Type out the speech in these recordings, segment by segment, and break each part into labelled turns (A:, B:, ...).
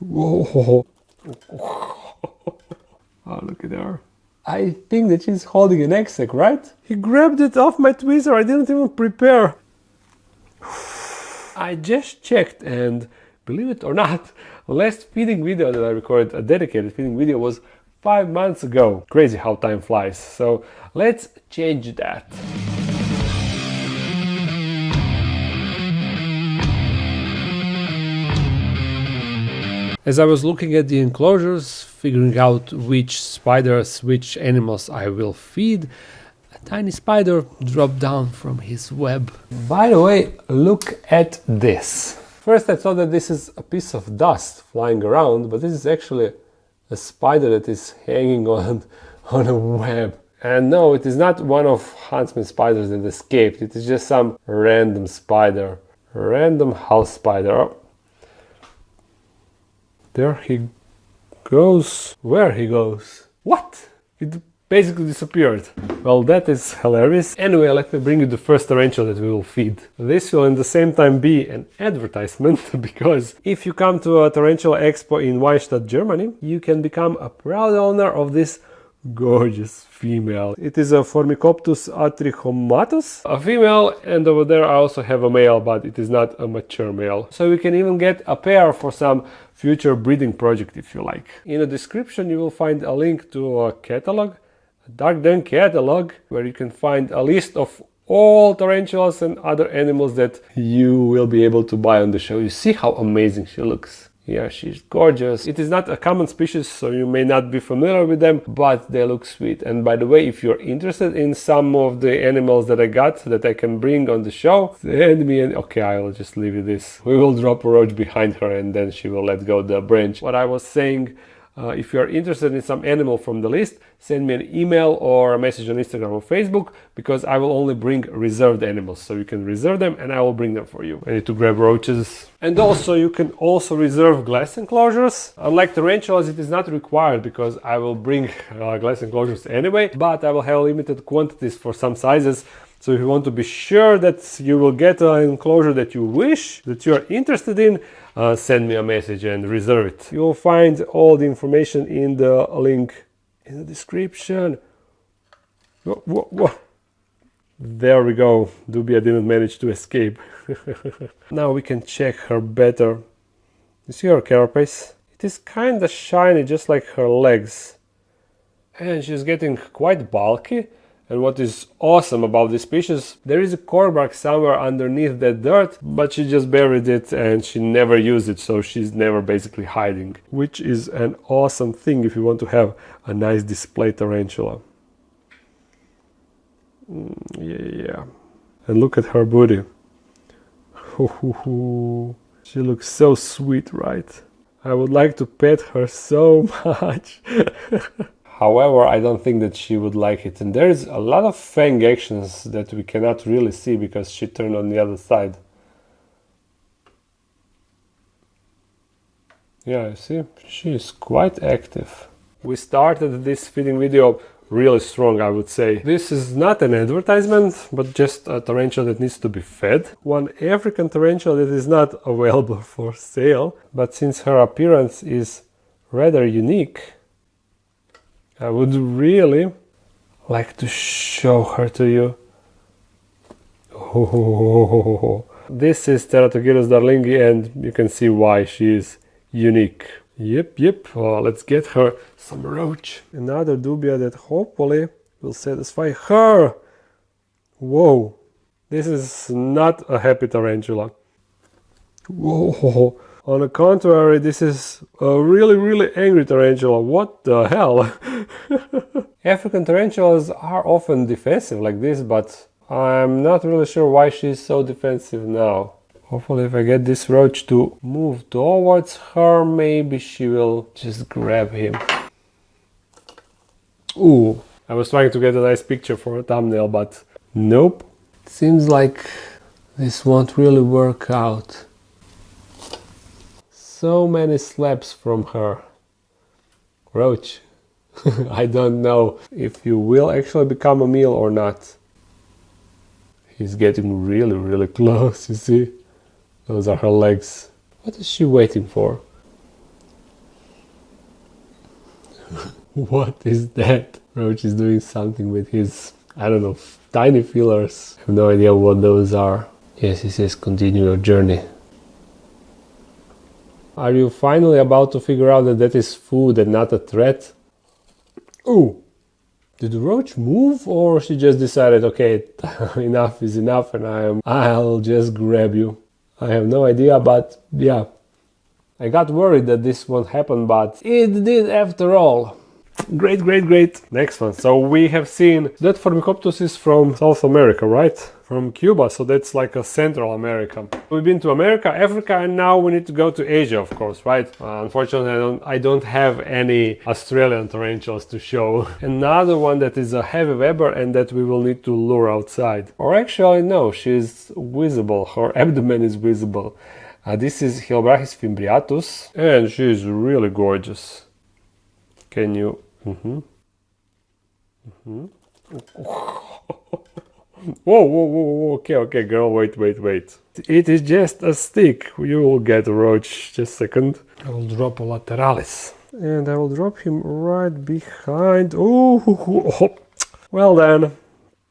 A: Whoa. Oh, look at her. I think that she's holding an egg sac, right? He grabbed it off my tweezer. I didn't even prepare. I just checked, and believe it or not, last feeding video that I recorded, a dedicated feeding video, was 5 months ago. Crazy how time flies. So let's change that. As I was looking at the enclosures, figuring out which spiders, which animals I will feed, a tiny spider dropped down from his web. By the way, look at this. First I thought that this is a piece of dust flying around, but this is actually a spider that is hanging on a web. And no, it is not one of Huntsman's spiders that escaped, it is just some random spider. Random house spider. There he goes. Where he goes? What? It basically disappeared. Well, that is hilarious. Anyway, let me bring you the first tarantula that we will feed. This will at the same time be an advertisement, because if you come to a tarantula expo in Weinstadt, Germany, you can become a proud owner of this gorgeous female. It is a Formicoptus atrichomatus, a female, and over there I also have a male, but it is not a mature male. So you can even get a pair for some future breeding project if you like. In the description you will find a link to a catalog, a dark den catalog, where you can find a list of all tarantulas and other animals that you will be able to buy on the show. You see how amazing she looks. Yeah, she's gorgeous. It is not a common species, so you may not be familiar with them, but they look sweet. And by the way, if you're interested in some of the animals that I got that I can bring on the show, send me an... Okay, I will just leave you this. We will drop a roach behind her and then she will let go the branch. What I was saying, if you're interested in some animal from the list, send me an email or a message on Instagram or Facebook, because I will only bring reserved animals. So you can reserve them and I will bring them for you. I need to grab roaches. And also you can also reserve glass enclosures. Unlike tarantulas, it is not required, because I will bring glass enclosures anyway, but I will have limited quantities for some sizes. So if you want to be sure that you will get an enclosure that you wish, that you are interested in, send me a message and reserve it. You will find all the information in the link in the description. Whoa. There we go. Dubia didn't manage to escape. Now we can check her better. You see her carapace? It is kinda shiny, just like her legs. And she's getting quite bulky. And what is awesome about this species, there is a cork bark somewhere underneath that dirt, but she just buried it and she never used it, so she's never basically hiding. Which is an awesome thing if you want to have a nice display tarantula. Yeah. And look at her booty. She looks so sweet, right? I would like to pet her so much. However, I don't think that she would like it. And there's a lot of fang actions that we cannot really see because she turned on the other side. Yeah, you see, she is quite active. We started this feeding video really strong, I would say. This is not an advertisement, but just a tarantula that needs to be fed. One African tarantula that is not available for sale, but since her appearance is rather unique, I would really like to show her to you. Oh, this is Ceratogyrus darlingi, and you can see why she is unique. Yep. Let's get her some roach. Another dubia that hopefully will satisfy her. Whoa, this is not a happy tarantula. Whoa. On the contrary, this is a really angry tarantula. What the hell? African tarantulas are often defensive like this, but I'm not really sure why she's so defensive now. Hopefully if I get this roach to move towards her, maybe she will just grab him. Ooh, I was trying to get a nice picture for a thumbnail, but nope. It seems like this won't really work out. So many slaps from her. Roach, I don't know if you will actually become a meal or not. He's getting really close, you see? Those are her legs. What is she waiting for? What is that? Roach is doing something with his, I don't know, tiny feelers. I have no idea what those are. Yes, he says continue your journey. Are you finally about to figure out that that is food and not a threat? Ooh! Did the roach move, or she just decided, okay, enough is enough and I'll just grab you? I have no idea, but yeah. I got worried that this won't happen, but it did after all. Great, great, great. Next one. So we have seen that Formicoptus is from South America, right? From Cuba, so that's like a Central America. We've been to America, Africa, and now we need to go to Asia, of course, right? Unfortunately, I don't have any Australian tarantulas to show. Another one that is a heavy webber and that we will need to lure outside. Or actually, no, she's visible. Her abdomen is visible. This is Chilobrachys fimbriatus, and she's really gorgeous. Can you... Whoa, whoa, whoa, whoa, okay, girl, wait. It is just a stick. You will get a roach. Just a second. I will drop a lateralis. And I will drop him right behind. Oh, well then.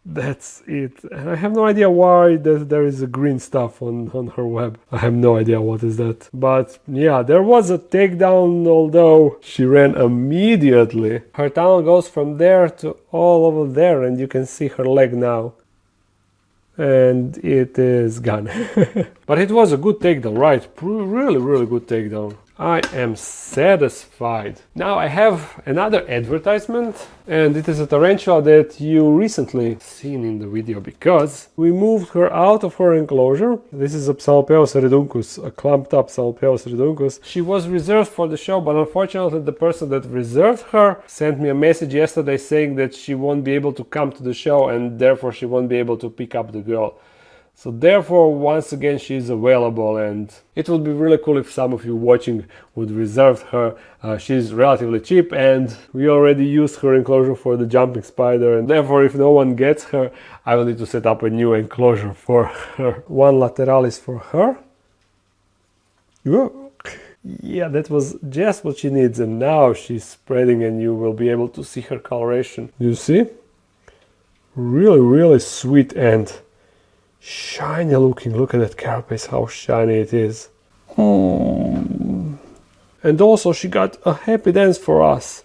A: That's it. And I have no idea why there is a green stuff on her web. I have no idea what is that. But yeah, there was a takedown, although she ran immediately. Her tunnel goes from there to all over there, and you can see her leg now. And it is gone. But it was a good takedown, right? Really, really good takedown. I am satisfied. Now I have another advertisement, and it is a tarantula that you recently seen in the video, because we moved her out of her enclosure. This is a Psalmopoeus reduncus, a clumped up Psalmopoeus reduncus. She was reserved for the show, but unfortunately the person that reserved her sent me a message yesterday saying that she won't be able to come to the show, and therefore she won't be able to pick up the girl. So therefore, once again, she is available, and it would be really cool if some of you watching would reserve her. She's relatively cheap, and we already used her enclosure for the jumping spider, and therefore if no one gets her, I will need to set up a new enclosure for her. One lateralis for her. Whoa. Yeah, that was just what she needs, and now she's spreading and you will be able to see her coloration. You see? Really, really sweet and shiny looking. Look at that carapace, how shiny it is. And also she got a happy dance for us.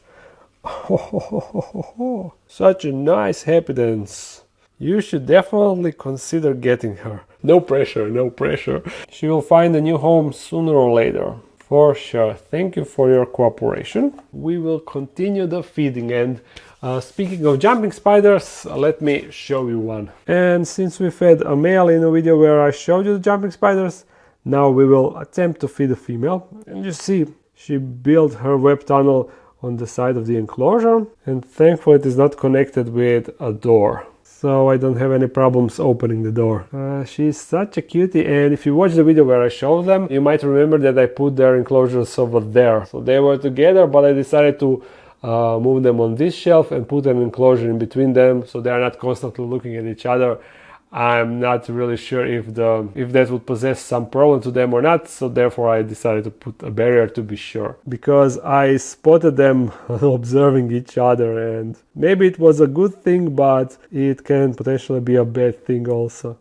A: Such a nice happy dance. You should definitely consider getting her. No pressure, no pressure. She will find a new home sooner or later. For sure. Thank you for your cooperation. We will continue the feeding, and speaking of jumping spiders, let me show you one. And since we fed a male in a video where I showed you the jumping spiders, now we will attempt to feed a female. And you see, she built her web tunnel on the side of the enclosure, and thankfully it is not connected with a door. So I don't have any problems opening the door. She's such a cutie, and if you watch the video where I showed them, you might remember that I put their enclosures over there. So they were together, but I decided to move them on this shelf and put an enclosure in between them, so they are not constantly looking at each other. I'm not really sure if that would possess some problem to them or not, so therefore I decided to put a barrier to be sure. Because I spotted them observing each other, and maybe it was a good thing, but it can potentially be a bad thing also.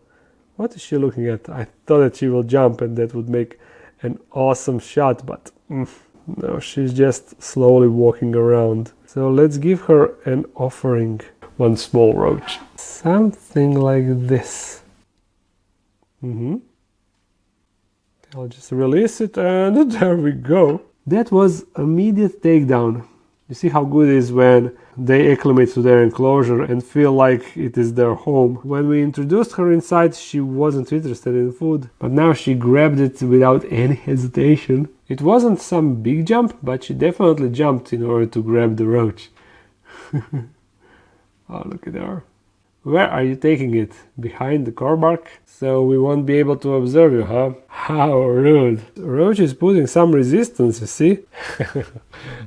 A: What is she looking at? I thought that she will jump and that would make an awesome shot, but no, she's just slowly walking around. So let's give her an offering. One small roach. Something like this. I'll just release it, and there we go. That was immediate takedown. You see how good it is when they acclimate to their enclosure and feel like it is their home. When we introduced her inside, she wasn't interested in food, but now she grabbed it without any hesitation. It wasn't some big jump, but she definitely jumped in order to grab the roach. Oh, look at her. Where are you taking it? Behind the core bark? So we won't be able to observe you, huh? How rude. The roach is putting some resistance, you see?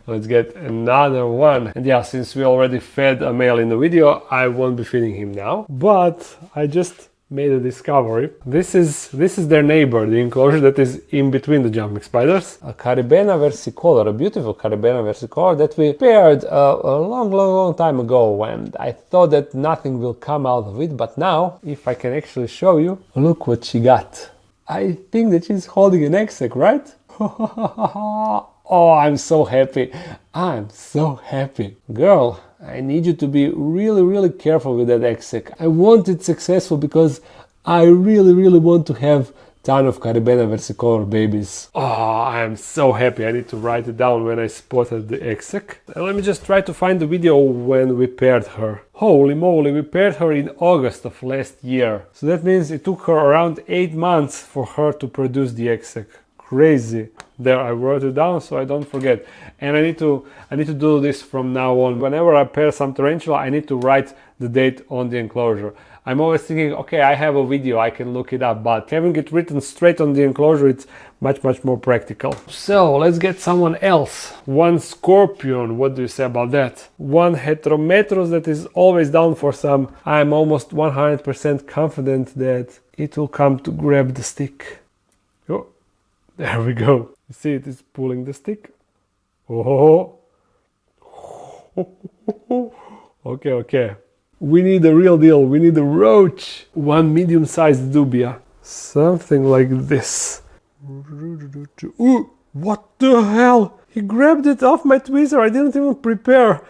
A: Let's get another one. And yeah, since we already fed a male in the video, I won't be feeding him now. But I just made a discovery. This is their neighbor, the enclosure that is in between the jumping spiders. A Caribena versicolor, a beautiful Caribena versicolor that we paired a long time ago, and I thought that nothing will come out of it, but now, if I can actually show you, look what she got. I think that she's holding an exec, right? Oh, I'm so happy. I'm so happy. Girl, I need you to be really careful with that exec. I want it successful because I really want to have ton of Caribena versicolor babies. Oh, I am so happy. I need to write it down when I spotted the exec. Let me just try to find the video when we paired her. Holy moly, we paired her in August of last year. So that means it took her around 8 months for her to produce the exec. Crazy. There, I wrote it down so I don't forget. And I need to do this from now on. Whenever I pair some tarantula, I need to write the date on the enclosure. I'm always thinking, okay, I have a video, I can look it up, but having it written straight on the enclosure, it's much more practical. So let's get someone else. One scorpion, what do you say about that? One Heterometrus that is always down for some. I'm almost 100% confident that it will come to grab the stick. Oh, there we go. You see it is pulling the stick. Oh. Okay. We need a real deal. We need a roach. One medium-sized dubia. Something like this. Ooh, what the hell? He grabbed it off my tweezer. I didn't even prepare.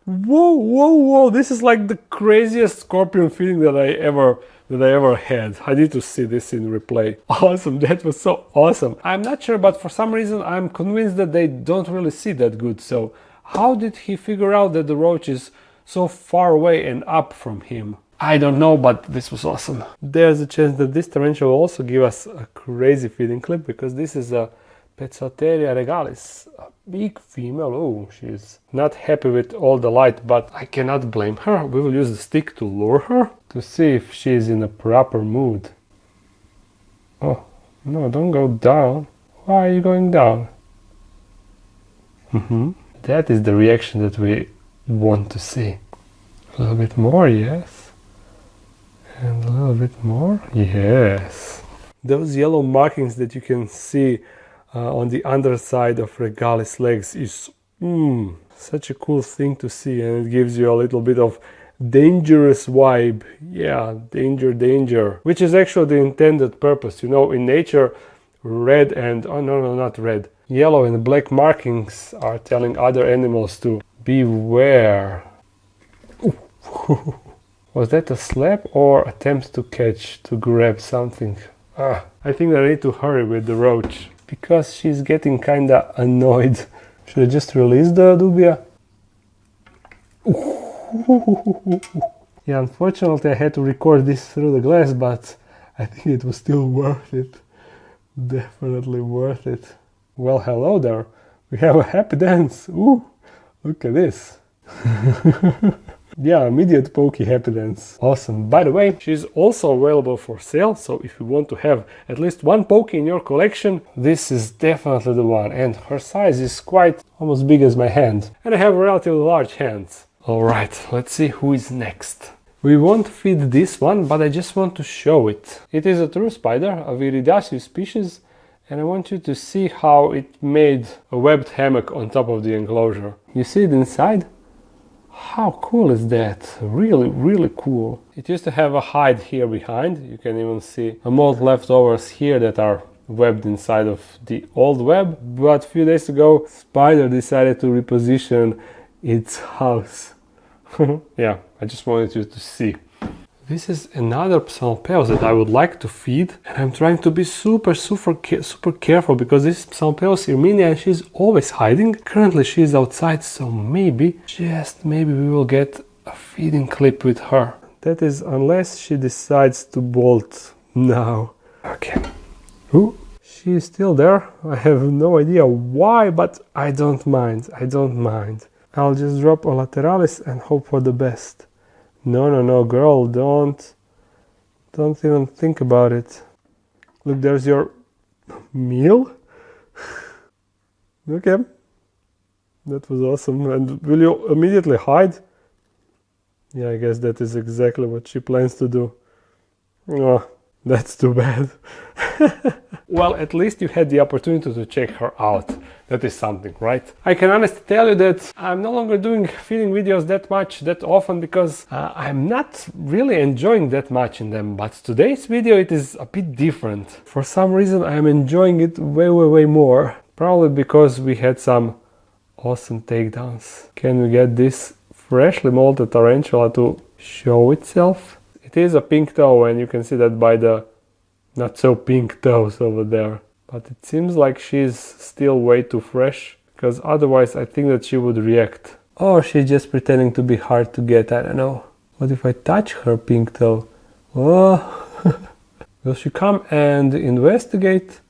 A: Whoa. This is like the craziest scorpion feeling that I ever had. I need to see this in replay. Awesome, that was so awesome. I'm not sure, but for some reason I'm convinced that they don't really see that good. So how did he figure out that the roach is so far away and up from him? I don't know, but this was awesome. There's a chance that this tarantula will also give us a crazy feeding clip, because this is a Ptereria regalis, a big female. Oh, she's not happy with all the light, but I cannot blame her. We will use the stick to lure her to see if she's in a proper mood. Oh, no, don't go down. Why are you going down? That is the reaction that we want to see. A little bit more, yes. And a little bit more, yes. Those yellow markings that you can see on the underside of regalis legs is such a cool thing to see, and it gives you a little bit of dangerous vibe. Yeah, danger, which is actually the intended purpose. You know, in nature, red and not red, yellow and black markings are telling other animals to beware. Was that a slap or attempt to catch, to grab something? I think I need to hurry with the roach, because she's getting kinda annoyed. Should I just release the dubia? Yeah, unfortunately I had to record this through the glass, but I think it was still worth it. Definitely worth it. Well, hello there. We have a happy dance. Ooh, look at this. Yeah, immediate pokey happy dance. Awesome. By the way, she's also available for sale, so if you want to have at least one pokey in your collection, this is definitely the one. And her size is quite almost big as my hand. And I have relatively large hands. Alright, let's see who is next. We won't feed this one, but I just want to show it. It is a true spider, a Viridasius species, and I want you to see how it made a webbed hammock on top of the enclosure. You see it inside? How cool is that? Really cool. It used to have a hide here behind. You can even see a mold leftovers here that are webbed inside of the old web. But a few days ago, spider decided to reposition its house. Yeah, I just wanted you to see. This is another Psalmopoeus that I would like to feed, and I'm trying to be super careful, because this Psalmopoeus irminia, she's always hiding. Currently she's outside, so maybe, just maybe, we will get a feeding clip with her. That is, unless she decides to bolt now. Okay. Ooh, she is still there. I have no idea why, but I don't mind. I'll just drop a lateralis and hope for the best. No, girl, don't even think about it. Look, there's your meal. Okay, that was awesome. And will you immediately hide? Yeah, I guess that is exactly what she plans to do. Oh, that's too bad. Well, at least you had the opportunity to check her out. That is something, right? I can honestly tell you that I'm no longer doing feeding videos that often because I'm not really enjoying that much in them. But today's video, it is a bit different. For some reason, I'm enjoying it way more. Probably because we had some awesome takedowns. Can we get this freshly molted tarantula to show itself? It is a pink toe, and you can see that by the not so pink toes over there. But it seems like she's still way too fresh, because otherwise I think that she would react. Or she's just pretending to be hard to get, I don't know. What if I touch her pink toe? Oh, will she come and investigate?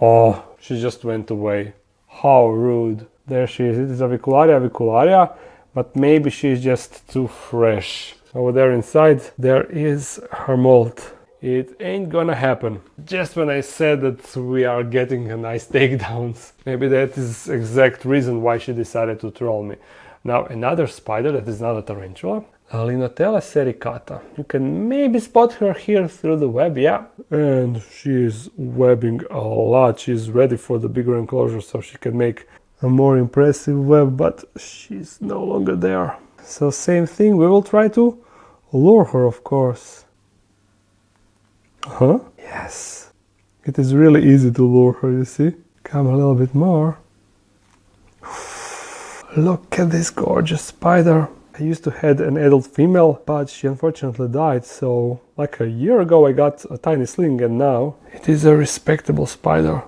A: Oh, she just went away. How rude. There she is. It is Avicularia, but maybe she's just too fresh. Over there inside, there is her molt. It ain't gonna happen. Just when I said that we are getting a nice takedowns. Maybe that is exact reason why she decided to troll me. Now another spider that is not a tarantula. Linothele sericata. You can maybe spot her here through the web, yeah. And she is webbing a lot. She's ready for the bigger enclosure so she can make a more impressive web, but she's no longer there. So same thing, we will try to lure her, of course. Huh? Yes. It is really easy to lure her, you see? Come a little bit more. Look at this gorgeous spider. I used to have an adult female, but she unfortunately died, so like a year ago I got a tiny sling, and now it is a respectable spider.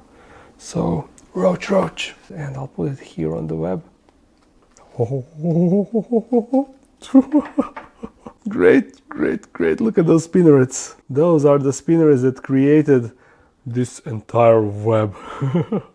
A: So, roach. And I'll put it here on the web. Great. Look at those spinnerets. Those are the spinnerets that created this entire web.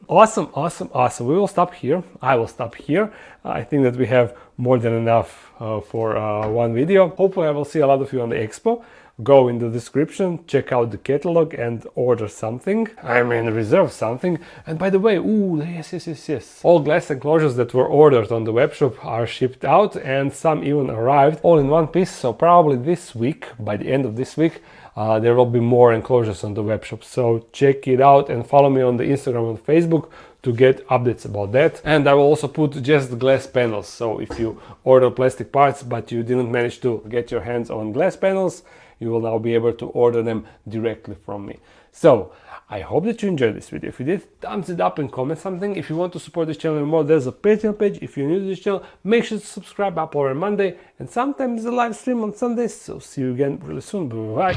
A: Awesome. We will stop here. I will stop here. I think that we have more than enough for one video. Hopefully I will see a lot of you on the expo. Go in the description, check out the catalog and order something. I mean, reserve something. And by the way, yes. All glass enclosures that were ordered on the webshop are shipped out, and some even arrived all in one piece. So probably this week, by the end of this week, there will be more enclosures on the webshop. So check it out and follow me on the Instagram and Facebook to get updates about that. And I will also put just glass panels. So if you order plastic parts but you didn't manage to get your hands on glass panels, you will now be able to order them directly from me. So I hope that you enjoyed this video. If you did, thumbs it up and comment something. If you want to support this channel more, there's a Patreon page. If you're new to this channel, make sure to subscribe. Up every Monday and sometimes a live stream on Sundays. So see you again really soon. Bye.